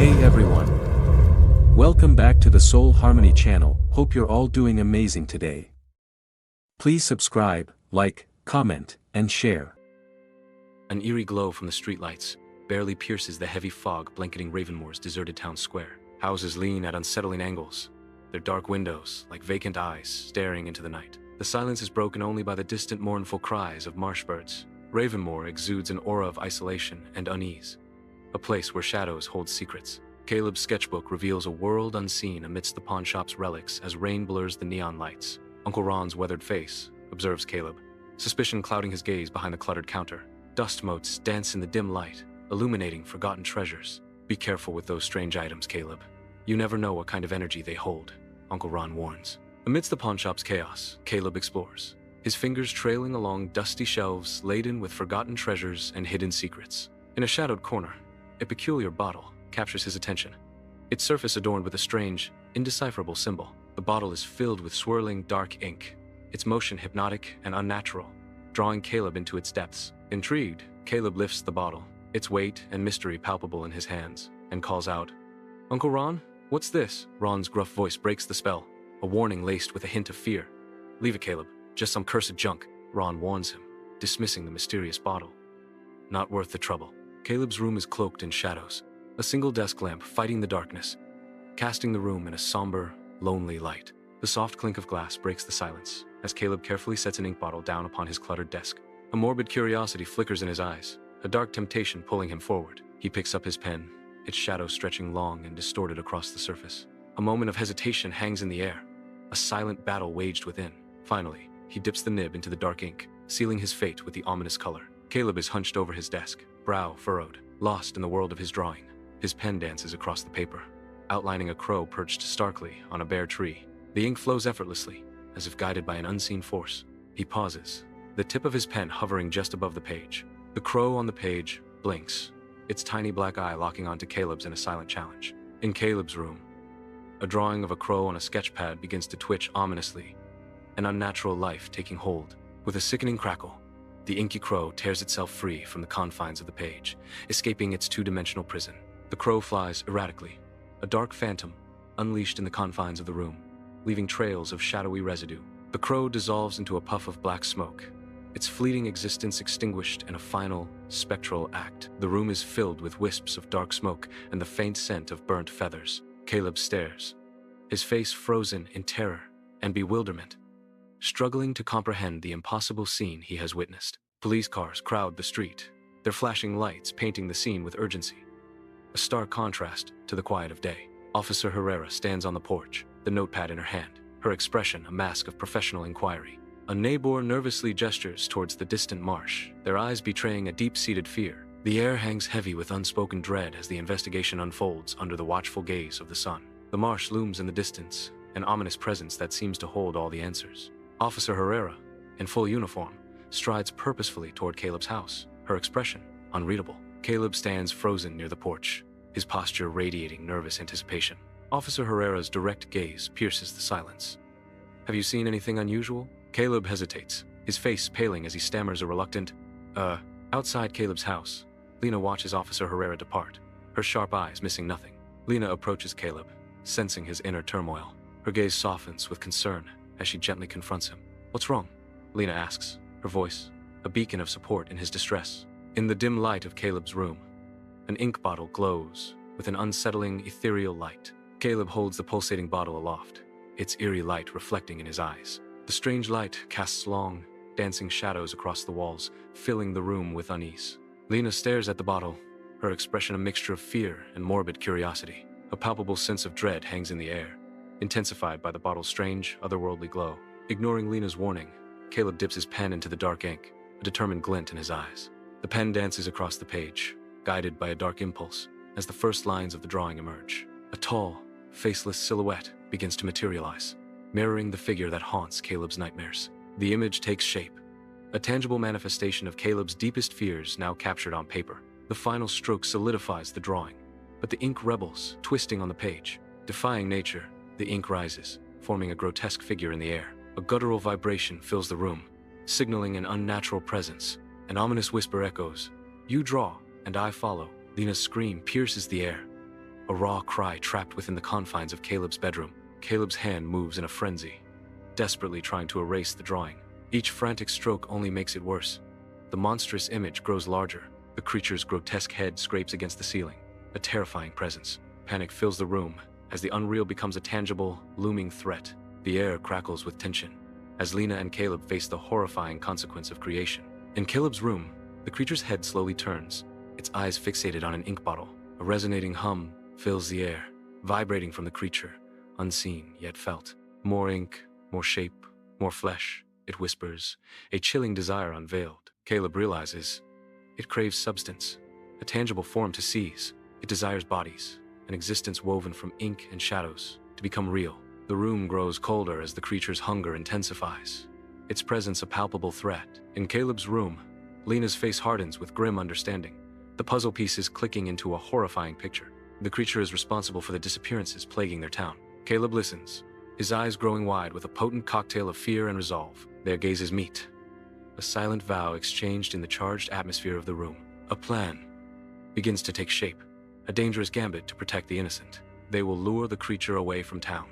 Hey everyone. Welcome back to the Soul Harmony channel. Hope you're all doing amazing today. Please subscribe, like, comment, and share. An eerie glow from the streetlights barely pierces the heavy fog blanketing Ravenmoor's deserted town square. Houses lean at unsettling angles, their dark windows like vacant eyes staring into the night. The silence is broken only by the distant mournful cries of marsh birds. Ravenmoor exudes an aura of isolation and unease, a place where shadows hold secrets. Caleb's sketchbook reveals a world unseen amidst the pawnshop's relics as rain blurs the neon lights. Uncle Ron's weathered face observes Caleb, suspicion clouding his gaze behind the cluttered counter. Dust motes dance in the dim light, illuminating forgotten treasures. Be careful with those strange items, Caleb. You never know what kind of energy they hold, Uncle Ron warns. Amidst the pawnshop's chaos, Caleb explores, his fingers trailing along dusty shelves laden with forgotten treasures and hidden secrets. In a shadowed corner, a peculiar bottle captures his attention, its surface adorned with a strange, indecipherable symbol. The bottle is filled with swirling dark ink, its motion hypnotic and unnatural, drawing Caleb into its depths. Intrigued, Caleb lifts the bottle, its weight and mystery palpable in his hands, and calls out, "Uncle Ron, what's this?" Ron's gruff voice breaks the spell, a warning laced with a hint of fear. "Leave it, Caleb. Just some cursed junk," Ron warns him, dismissing the mysterious bottle. Not worth the trouble. Caleb's room is cloaked in shadows, a single desk lamp fighting the darkness, casting the room in a somber, lonely light. The soft clink of glass breaks the silence as Caleb carefully sets an ink bottle down upon his cluttered desk. A morbid curiosity flickers in his eyes, a dark temptation pulling him forward. He picks up his pen, its shadow stretching long and distorted across the surface. A moment of hesitation hangs in the air, a silent battle waged within. Finally, he dips the nib into the dark ink, sealing his fate with the ominous color. Caleb is hunched over his desk, brow furrowed, lost in the world of his drawing. His pen dances across the paper, outlining a crow perched starkly on a bare tree. The ink flows effortlessly, as if guided by an unseen force. He pauses, the tip of his pen hovering just above the page. The crow on the page blinks, its tiny black eye locking onto Caleb's in a silent challenge. In Caleb's room, a drawing of a crow on a sketch pad begins to twitch ominously, an unnatural life taking hold. With a sickening crackle, the inky crow tears itself free from the confines of the page, escaping its two-dimensional prison. The crow flies erratically, a dark phantom unleashed in the confines of the room, leaving trails of shadowy residue. The crow dissolves into a puff of black smoke, its fleeting existence extinguished in a final, spectral act. The room is filled with wisps of dark smoke and the faint scent of burnt feathers. Caleb stares, his face frozen in terror and bewilderment, struggling to comprehend the impossible scene he has witnessed. Police cars crowd the street, their flashing lights painting the scene with urgency, a stark contrast to the quiet of day. Officer Herrera stands on the porch, the notepad in her hand, her expression a mask of professional inquiry. A neighbor nervously gestures towards the distant marsh, their eyes betraying a deep-seated fear. The air hangs heavy with unspoken dread as the investigation unfolds under the watchful gaze of the sun. The marsh looms in the distance, an ominous presence that seems to hold all the answers. Officer Herrera, in full uniform, strides purposefully toward Caleb's house, her expression unreadable. Caleb stands frozen near the porch, his posture radiating nervous anticipation. Officer Herrera's direct gaze pierces the silence. "Have you seen anything unusual?" Caleb hesitates, his face paling as he stammers a reluctant, Outside Caleb's house, Lena watches Officer Herrera depart, her sharp eyes missing nothing. Lena approaches Caleb, sensing his inner turmoil. Her gaze softens with concern as she gently confronts him. "What's wrong?" Lena asks, her voice a beacon of support in his distress. In the dim light of Caleb's room, an ink bottle glows with an unsettling, ethereal light. Caleb holds the pulsating bottle aloft, its eerie light reflecting in his eyes. The strange light casts long, dancing shadows across the walls, filling the room with unease. Lena stares at the bottle, her expression a mixture of fear and morbid curiosity. A palpable sense of dread hangs in the air, intensified by the bottle's strange, otherworldly glow. Ignoring Lena's warning, Caleb dips his pen into the dark ink, a determined glint in his eyes. The pen dances across the page, guided by a dark impulse, as the first lines of the drawing emerge. A tall, faceless silhouette begins to materialize, mirroring the figure that haunts Caleb's nightmares. The image takes shape, a tangible manifestation of Caleb's deepest fears now captured on paper. The final stroke solidifies the drawing, but the ink rebels, twisting on the page. Defying nature, the ink rises, forming a grotesque figure in the air. A guttural vibration fills the room, signaling an unnatural presence. An ominous whisper echoes, "You draw, and I follow." Lena's scream pierces the air, a raw cry trapped within the confines of Caleb's bedroom. Caleb's hand moves in a frenzy, desperately trying to erase the drawing. Each frantic stroke only makes it worse. The monstrous image grows larger. The creature's grotesque head scrapes against the ceiling, a terrifying presence. Panic fills the room as the unreal becomes a tangible, looming threat. The air crackles with tension as Lena and Caleb face the horrifying consequence of creation. In Caleb's room, the creature's head slowly turns, its eyes fixated on an ink bottle. A resonating hum fills the air, vibrating from the creature, unseen yet felt. More ink, more shape, more flesh, it whispers, a chilling desire unveiled. Caleb realizes it craves substance, a tangible form to seize. It desires bodies, an existence woven from ink and shadows, to become real. The room grows colder as the creature's hunger intensifies, its presence a palpable threat. In Caleb's room, Lena's face hardens with grim understanding, the puzzle pieces clicking into a horrifying picture. The creature is responsible for the disappearances plaguing their town. Caleb listens, his eyes growing wide with a potent cocktail of fear and resolve. Their gazes meet, a silent vow exchanged in the charged atmosphere of the room. A plan begins to take shape, a dangerous gambit to protect the innocent. They will lure the creature away from town,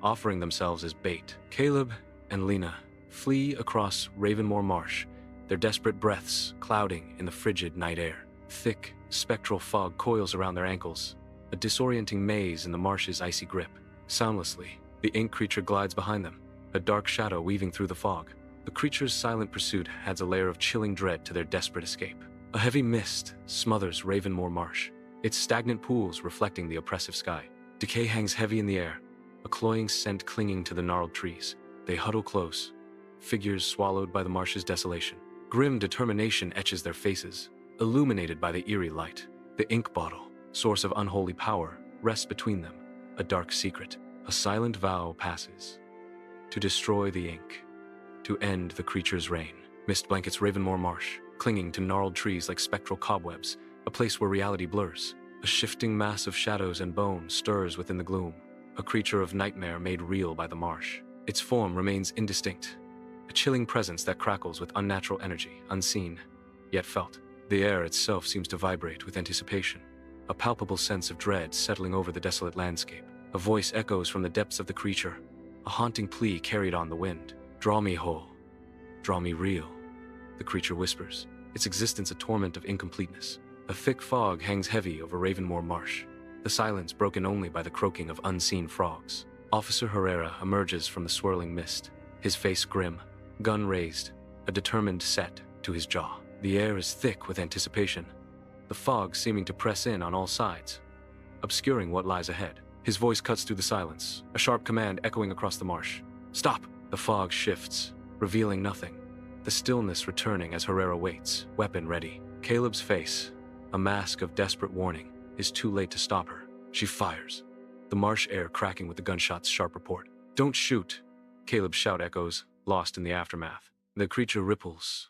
offering themselves as bait. Caleb and Lena flee across Ravenmoor Marsh, their desperate breaths clouding in the frigid night air. Thick, spectral fog coils around their ankles, a disorienting maze in the marsh's icy grip. Soundlessly, the ink creature glides behind them, a dark shadow weaving through the fog. The creature's silent pursuit adds a layer of chilling dread to their desperate escape. A heavy mist smothers Ravenmoor Marsh, its stagnant pools reflecting the oppressive sky. Decay hangs heavy in the air, a cloying scent clinging to the gnarled trees. They huddle close, figures swallowed by the marsh's desolation. Grim determination etches their faces, illuminated by the eerie light. The ink bottle, source of unholy power, rests between them, a dark secret. A silent vow passes, to destroy the ink, to end the creature's reign. Mist blankets Ravenmoor Marsh, clinging to gnarled trees like spectral cobwebs, a place where reality blurs. A shifting mass of shadows and bone stirs within the gloom, a creature of nightmare made real by the marsh. Its form remains indistinct, a chilling presence that crackles with unnatural energy, unseen, yet felt. The air itself seems to vibrate with anticipation, a palpable sense of dread settling over the desolate landscape. A voice echoes from the depths of the creature, a haunting plea carried on the wind. "Draw me whole, draw me real," the creature whispers, its existence a torment of incompleteness. A thick fog hangs heavy over Ravenmoor Marsh, the silence broken only by the croaking of unseen frogs. Officer Herrera emerges from the swirling mist, his face grim, gun raised, a determined set to his jaw. The air is thick with anticipation, the fog seeming to press in on all sides, obscuring what lies ahead. His voice cuts through the silence, a sharp command echoing across the marsh. "Stop!" The fog shifts, revealing nothing, the stillness returning as Herrera waits, weapon ready. Caleb's face, a mask of desperate warning, is too late to stop her. She fires, the marsh air cracking with the gunshot's sharp report. "Don't shoot!" Caleb's shout echoes, lost in the aftermath. The creature ripples,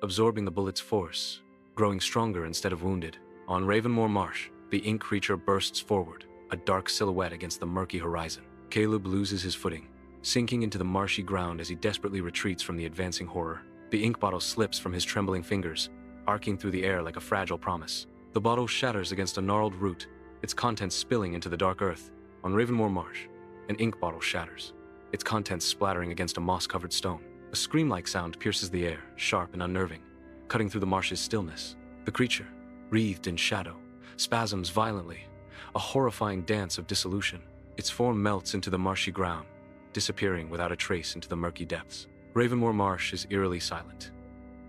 absorbing the bullet's force, growing stronger instead of wounded. On Ravenmoor Marsh, the ink creature bursts forward, a dark silhouette against the murky horizon. Caleb loses his footing, sinking into the marshy ground as he desperately retreats from the advancing horror. The ink bottle slips from his trembling fingers, arcing through the air like a fragile promise. The bottle shatters against a gnarled root, its contents spilling into the dark earth. On Ravenmoor Marsh, an ink bottle shatters, its contents splattering against a moss-covered stone. A scream-like sound pierces the air, sharp and unnerving, cutting through the marsh's stillness. The creature, wreathed in shadow, spasms violently, a horrifying dance of dissolution. Its form melts into the marshy ground, disappearing without a trace into the murky depths. Ravenmoor Marsh is eerily silent.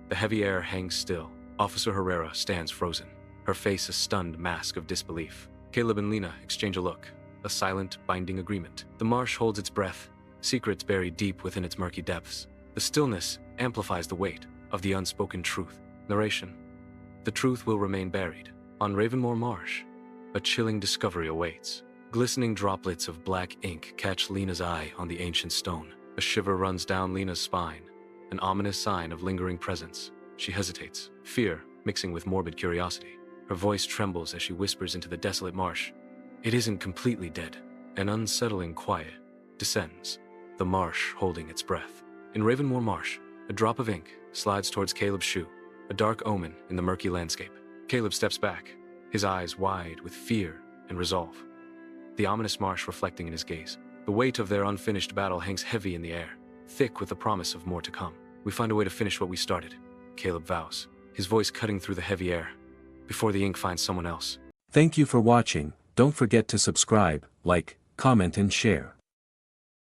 The heavy air hangs still. Officer Herrera stands frozen, her face a stunned mask of disbelief. Caleb and Lena exchange a look, a silent, binding agreement. The marsh holds its breath, secrets buried deep within its murky depths. The stillness amplifies the weight of the unspoken truth. Narration: the truth will remain buried. On Ravenmoor Marsh, a chilling discovery awaits. Glistening droplets of black ink catch Lena's eye on the ancient stone. A shiver runs down Lena's spine, an ominous sign of lingering presence. She hesitates, fear mixing with morbid curiosity. Her voice trembles as she whispers into the desolate marsh. It isn't completely dead. An unsettling quiet descends, the marsh holding its breath. In Ravenmoor Marsh, a drop of ink slides towards Caleb's shoe, a dark omen in the murky landscape. Caleb steps back, his eyes wide with fear and resolve. The ominous marsh reflecting in his gaze. The weight of their unfinished battle hangs heavy in the air, thick with the promise of more to come. We find a way to finish what we started, Caleb vows, his voice cutting through the heavy air, before the ink finds someone else. Thank you for watching. Don't forget to subscribe, like, comment and share.